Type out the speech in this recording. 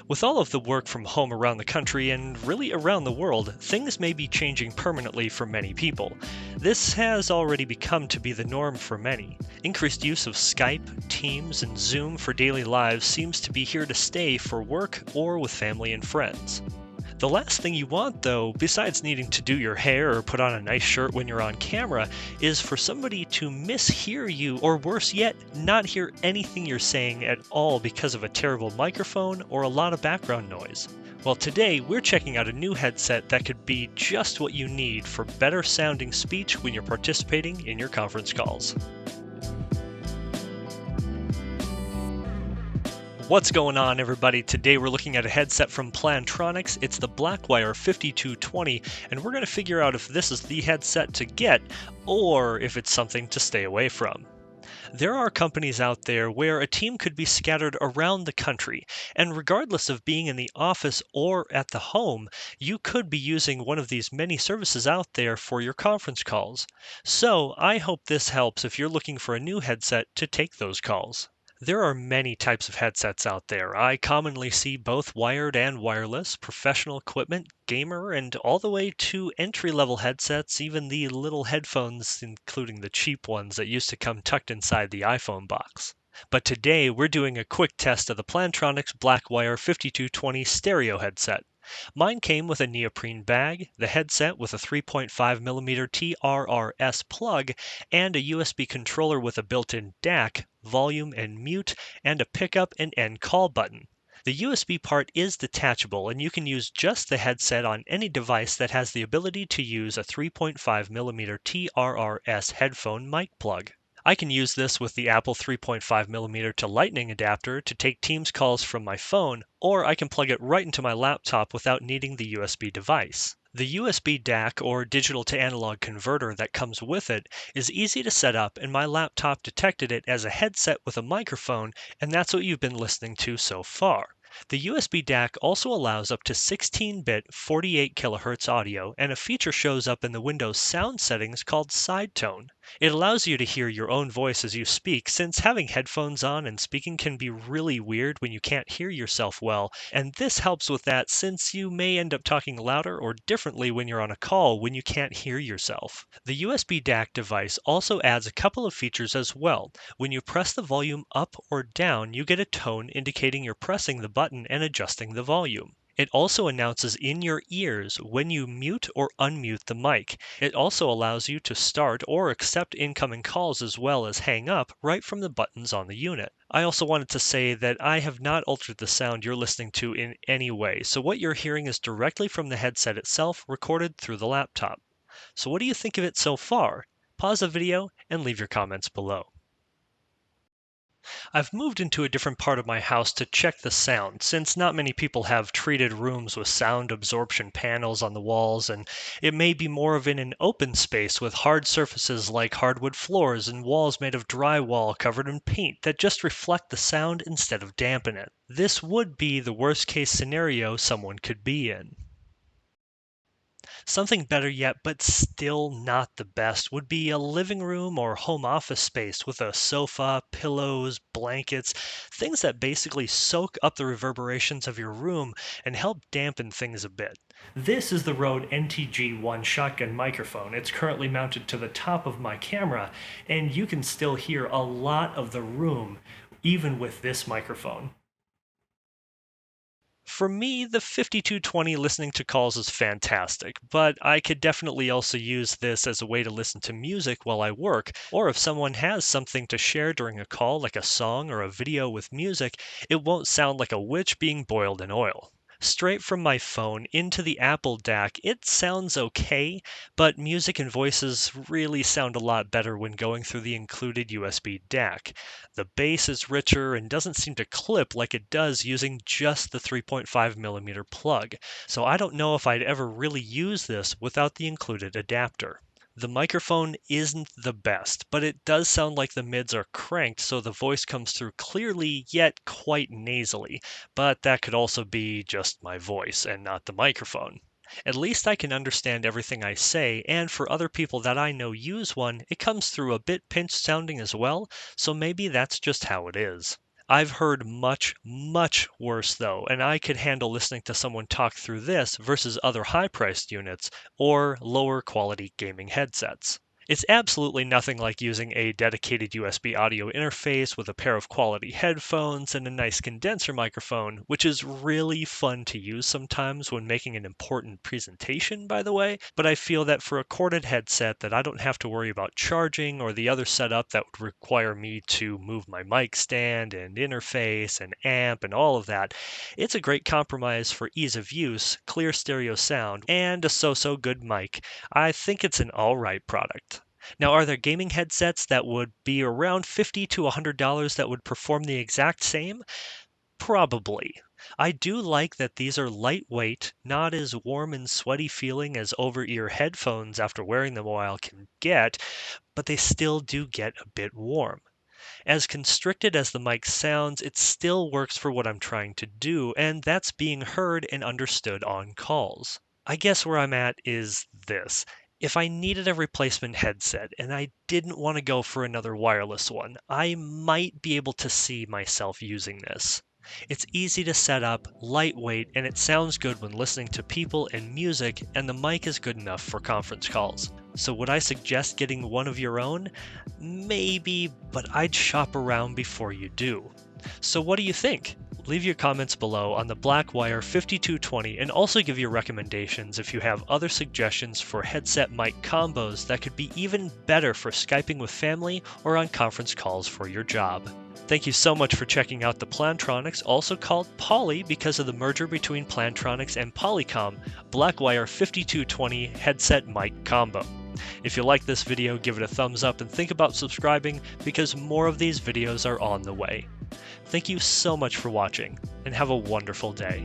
With all of the work from home around the country and really around the world, things may be changing permanently for many people. This has already become to be the norm for many. Increased use of Skype, Teams, and Zoom for daily lives seems to be here to stay for work or with family and friends. The last thing you want, though, besides needing to do your hair or put on a nice shirt when you're on camera, is for somebody to mishear you, or worse yet, not hear anything you're saying at all because of a terrible microphone or a lot of background noise. Well, today we're checking out a new headset that could be just what you need for better sounding speech when you're participating in your conference calls. What's going on, everybody? Today we're looking at a headset from Plantronics. It's the Blackwire 5220, and we're going to figure out if this is the headset to get or if it's something to stay away from. There are companies out there where a team could be scattered around the country, and regardless of being in the office or at the home, you could be using one of these many services out there for your conference calls. So I hope this helps if you're looking for a new headset to take those calls. There are many types of headsets out there. I commonly see both wired and wireless, professional equipment, gamer, and all the way to entry-level headsets, even the little headphones, including the cheap ones that used to come tucked inside the iPhone box. But today we're doing a quick test of the Plantronics Blackwire 5220 stereo headset. Mine came with a neoprene bag, the headset with a 3.5mm TRRS plug, and a USB controller with a built-in DAC, volume and mute, and a pickup and end call button. The USB part is detachable, and you can use just the headset on any device that has the ability to use a 3.5mm TRRS headphone mic plug. I can use this with the Apple 3.5mm to Lightning adapter to take Teams calls from my phone, or I can plug it right into my laptop without needing the USB device. The USB DAC, or digital to analog converter, that comes with it is easy to set up, and my laptop detected it as a headset with a microphone, and that's what you've been listening to so far. The USB DAC also allows up to 16-bit 48 kHz audio, and a feature shows up in the Windows sound settings called side tone. It allows you to hear your own voice as you speak, since having headphones on and speaking can be really weird when you can't hear yourself well, and this helps with that since you may end up talking louder or differently when you're on a call when you can't hear yourself. The USB DAC device also adds a couple of features as well. When you press the volume up or down, you get a tone indicating you're pressing the button and adjusting the volume. It also announces in your ears when you mute or unmute the mic. It also allows you to start or accept incoming calls as well as hang up right from the buttons on the unit. I also wanted to say that I have not altered the sound you're listening to in any way, so what you're hearing is directly from the headset itself, recorded through the laptop. So what do you think of it so far? Pause the video and leave your comments below. I've moved into a different part of my house to check the sound, since not many people have treated rooms with sound absorption panels on the walls, and it may be more of in an open space with hard surfaces like hardwood floors and walls made of drywall covered in paint that just reflect the sound instead of dampen it. This would be the worst case scenario someone could be in. Something better yet, but still not the best, would be a living room or home office space with a sofa, pillows, blankets, things that basically soak up the reverberations of your room and help dampen things a bit. This is the Rode NTG1 shotgun microphone. It's currently mounted to the top of my camera, and you can still hear a lot of the room even with this microphone. For me, the 5220 listening to calls is fantastic, but I could definitely also use this as a way to listen to music while I work, or if someone has something to share during a call, like a song or a video with music, it won't sound like a witch being boiled in oil. Straight from my phone into the Apple DAC, it sounds okay, but music and voices really sound a lot better when going through the included USB DAC. The bass is richer and doesn't seem to clip like it does using just the 3.5mm plug, so I don't know if I'd ever really use this without the included adapter. The microphone isn't the best, but it does sound like the mids are cranked so the voice comes through clearly yet quite nasally, but that could also be just my voice and not the microphone. At least I can understand everything I say, and for other people that I know use one, it comes through a bit pinched sounding as well, so maybe that's just how it is. I've heard much, much worse though, and I could handle listening to someone talk through this versus other high-priced units or lower quality gaming headsets. It's absolutely nothing like using a dedicated USB audio interface with a pair of quality headphones and a nice condenser microphone, which is really fun to use sometimes when making an important presentation, by the way. But I feel that for a corded headset that I don't have to worry about charging or the other setup that would require me to move my mic stand and interface and amp and all of that, it's a great compromise for ease of use, clear stereo sound, and a so-so good mic. I think it's an alright product. Now, are there gaming headsets that would be around $50 to $100 that would perform the exact same? Probably. I do like that these are lightweight, not as warm and sweaty feeling as over-ear headphones after wearing them a while can get, but they still do get a bit warm. As constricted as the mic sounds, it still works for what I'm trying to do, and that's being heard and understood on calls. I guess where I'm at is this. If I needed a replacement headset and I didn't want to go for another wireless one, I might be able to see myself using this. It's easy to set up, lightweight, and it sounds good when listening to people and music, and the mic is good enough for conference calls. So would I suggest getting one of your own? Maybe, but I'd shop around before you do. So what do you think? Leave your comments below on the Blackwire 5220 and also give your recommendations if you have other suggestions for headset mic combos that could be even better for Skyping with family or on conference calls for your job. Thank you so much for checking out the Plantronics, also called Poly because of the merger between Plantronics and Polycom, Blackwire 5220 headset mic combo. If you like this video, give it a thumbs up and think about subscribing because more of these videos are on the way. Thank you so much for watching, and have a wonderful day.